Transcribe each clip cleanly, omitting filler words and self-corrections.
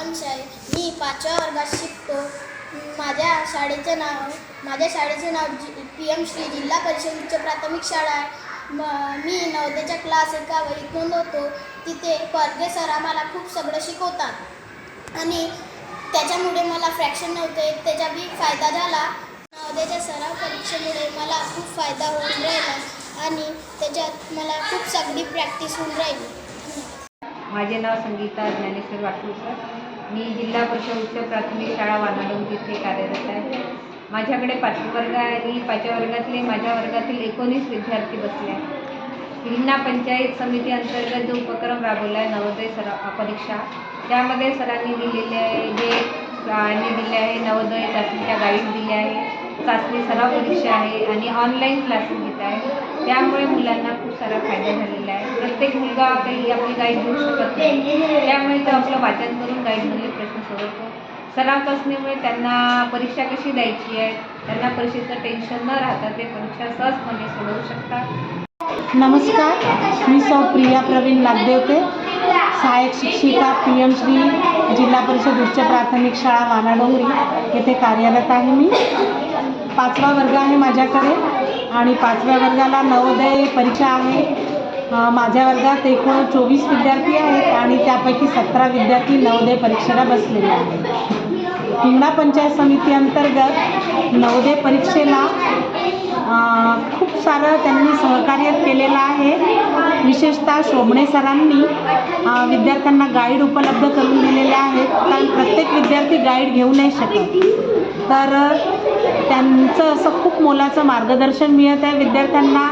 वंश आहे. मी 5व्या वर्गात शिकतो. माझ्या शाळेचे नाव PM श्री जिल्हा परिषद उच्च प्राथमिक शाळा आहे. मी नवोदयच्या क्लास एका वहीत नोंदवतो. तिथे परगे सर आम्हाला खूप सगळं शिकवतात आणि त्याच्यामुळे मला फ्रॅक्शन नव्हते त्याचा बी फायदा झाला. नवोदयच्या सराव परीक्षेमुळे मला खूप फायदा होऊन राहिला आणि त्याच्यात मला खूप सगळी प्रॅक्टिस होऊन राहिली. माझे नाव संगीता ज्ञानेश्वर वाटूरकर. मी जिल्हा परिषद उच्च प्राथमिक शाळा वानाडोंगरी येथे कार्यरत आहे. माझ्याकडे 5वा वर्ग आहे आणि 5व्या वर्गातले माझ्या वर्गातील 19 विद्यार्थी बसले आहेत. जिल्हा पंचायत समिती अंतर्गत जो उपक्रम राबवला आहे नवोदय परीक्षा, त्यामध्ये सरांनी दिलेले आहे नवोदय चाचणीच्या गाईड दिल्या आहे, चाचणी सराव परीक्षा आहे आणि ऑनलाईन क्लासेस घेत आहे. त्यामुळे मुलांना खूप सारा फायदा झालेला आहे. प्रत्येक मुलगा काही आपली गाईड देऊ शकत नाही, त्यामुळे तो आपलं वाचन करून गाईडमधले प्रश्न सोडवतो. सराव चाचणीमुळे त्यांना परीक्षा कशी द्यायची आहे, त्यांना परीक्षेचं टेन्शन न राहता ते परीक्षा सहजपणे सोडवू शकतात. नमस्कार, मी सौ प्रिया प्रवीण नागदेवते, सहाय्यक शिक्षिका PM श्री जिल्हा परिषद उच्च प्राथमिक शाळा वानाडोंगरी येथे कार्यरत आहे. मी 5वा वर्ग आहे माझ्याकडे आणि 5व्या वर्गाला नवोदय परीक्षा आहे. माझ्या वर्गात एकूण 24 विद्यार्थी आहेत आणि त्यापैकी 17 विद्यार्थी नवोदय परीक्षेला बसलेले आहेत. हिंगणा पंचायत समिती अंतर्गत नवोदय परीक्षेला खूप सारं त्यांनी सहकार्य केलेलं आहे. विशेषतः शोभणे सरांनी विद्यार्थ्यांना गाईड उपलब्ध करून दिलेले आहेत, कारण प्रत्येक विद्यार्थी गाईड घेऊ नाही शकत. तर त्यांचं असं खूप मोलाचं मार्गदर्शन मिळत आहे विद्यार्थ्यांना.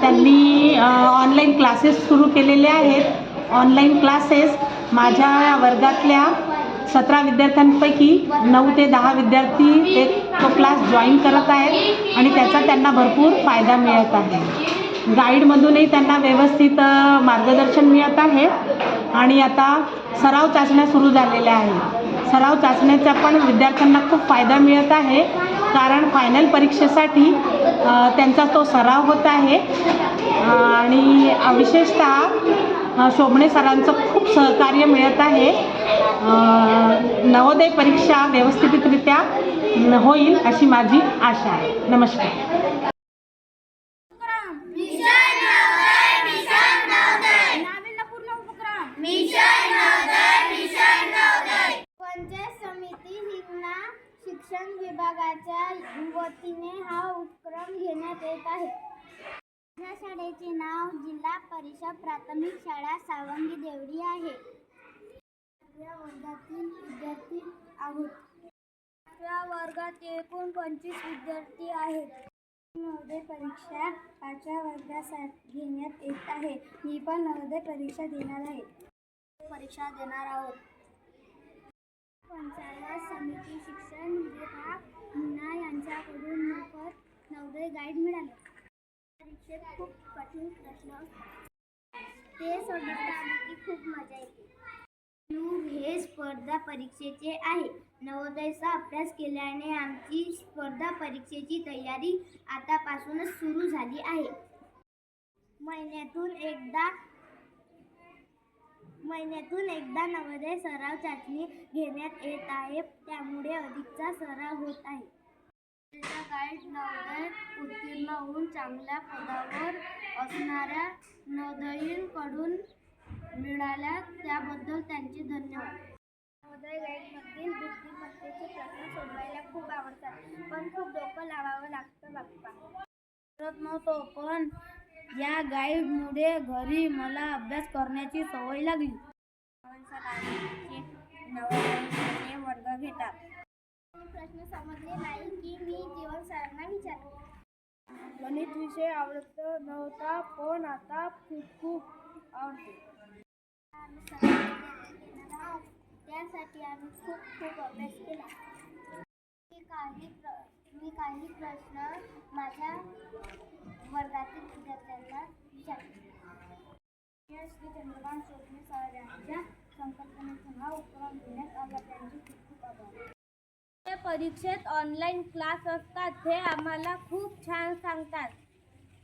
त्यांनी ऑनलाईन क्लासेस सुरू केलेले आहेत. ऑनलाईन क्लासेस माझ्या वर्गातल्या 17 विद्यार्थ्यांपैकी 9 ते 10 विद्यार्थी तो क्लास जॉईन करत आहेत आणि त्याचा त्यांना भरपूर फायदा मिळत आहे. गाईडमधूनही त्यांना व्यवस्थित मार्गदर्शन मिळत आहे आणि आता सराव चाचण्या सुरू झालेल्या आहेत. सराव चाचण्याचा पण विद्यार्थ्यांना खूप फायदा मिळत आहे, कारण फायनल परीक्षेसाठी त्यांचा तो सराव होत आहे. आणि विशेषतः शोभणे सरांचं खूप सहकार्य मिळत आहे. नवोदय परीक्षा व्यवस्थितरित्या होईल अशी माझी आशा आहे. नमस्कार. पंचायत समिती हिंगणा शिक्षण विभागाच्या वतीने हा उपक्रम घेण्यात येत आहे. माझ्या शाळेचे नाव जिल्हा परिषद प्राथमिक शाळा सावंगी देवडी आहे. या वर्गातील विद्यार्थी आहोत. या वर्गात एकूण 25 विद्यार्थी आहेत. नवोदय परीक्षा 5व्या वर्गासाठी घेण्यात येत आहे. मी पण नवोदय परीक्षा देणार आहे. पंचायत समिती शिक्षण विभाग हिंगणा यांच्याकडून मोफत नवोदय गाईड मिळाले. परीक्षेत खूप कठीण प्रश्न ते सोडवता आले की खूप मजा येते. हे स्पर्धा परीक्षेचे आहे. नवोदयचा अभ्यास केल्याने आमची स्पर्धा परीक्षेची तयारी आतापासूनच सुरू झाली आहे. महिन्यातून एकदा नवोदय सराव चाचणी घेण्यात येत आहे, त्यामुळे अधिकचा सराव होत आहे. गाईड नवोदय उत्तीर्ण होऊन चांगल्या पदावर असणाऱ्या नवोदयींकडून मिळाल्या, त्याबद्दल त्यांचे धन्यवाद. नवोदय गाईडमधील बुद्धिमत्तेचे प्रश्न सोडवायला खूप आवडतात, पण खूप डोकं लावावं लागतं बाप्पा. करत नव्हतो, पण या गाईडमुळे घरी मला अभ्यास करण्याची सवय लागली. नवोदयचे वर्ग घेतात. प्रश्न समजले नाही की मी जीवन सरांना विचारले. गणित विषय आवडत नव्हता, पण आता खूप आवडते. त्यासाठी आम्ही खूप अभ्यास केला. मी काही प्रश्न माझ्या वर्गातील विद्यार्थ्यांना विचारले. श्री चंद्रकांत शोभणे सर यांच्या संकल्पनेतून हा उपक्रम घेण्यात आला, त्यांचे खूप आभार. परीक्षेत ऑनलाईन क्लास असतात, ते आम्हाला खूप छान सांगतात.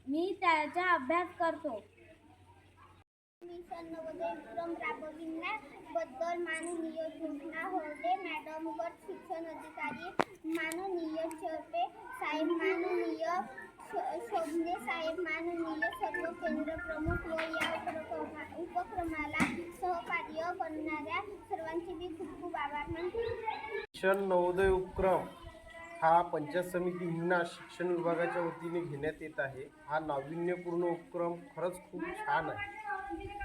मी त्याचा अभ्यास करतो. मिशन नवोदय विक्रम राबविण्याबद्दल माननीय कृष्णा होते मॅडम, गट शिक्षण अधिकारी माननीय चरपे साहेब, माननीय शोभने साहेब, माननीय सर्व केंद्र प्रमुख व या उपक्रमाला सहकार्य करणाऱ्या सर्वांचे मी खूप खूप आभार मानते. मिशन नवोदय उपक्रम हा पंचायत समिती हिंगणा शिक्षण विभागाच्या वतीने घेण्यात येत आहे. हा नाविन्यपूर्ण उपक्रम खरंच खूप छान आहे.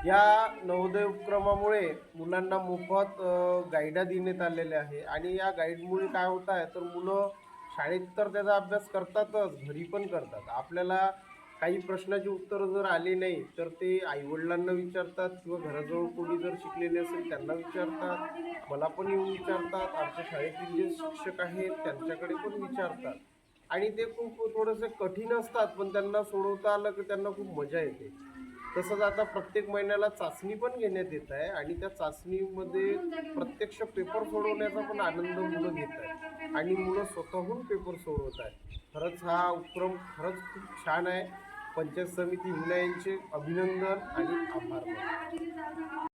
या नवोदय उपक्रमामुळे मुलांना मोफत गाईडा देण्यात आलेल्या आहे आणि या गाईडमुळे काय होत आहे तर मुलं शाळेत तर त्याचा अभ्यास करतातच, घरी पण करतात. आपल्याला काही प्रश्नाची उत्तरं जर आली नाही तर ते आईवडिलांना विचारतात किंवा घराजवळ कोणी जर शिकलेले असेल त्यांना विचारतात, मला पण येऊन विचारतात, आमच्या शाळेतील जे शिक्षक आहेत त्यांच्याकडे पण विचारतात. आणि ते खूप थोडेसे कठीण असतात, पण त्यांना सोडवता आलं की त्यांना खूप मजा येते. तसंच आता प्रत्येक महिन्याला चाचणी पण घेण्यात येत आहे आणि त्या चाचणीमध्ये प्रत्यक्ष पेपर सोडवण्याचा पण आनंद मुलं घेत आहेत आणि मुलं स्वतःहून पेपर सोडवत आहेत. खरंच हा उपक्रम खरंच खूप छान आहे. पंचायत समिती हिंगणा यांचे अभिनंदन आणि आभार.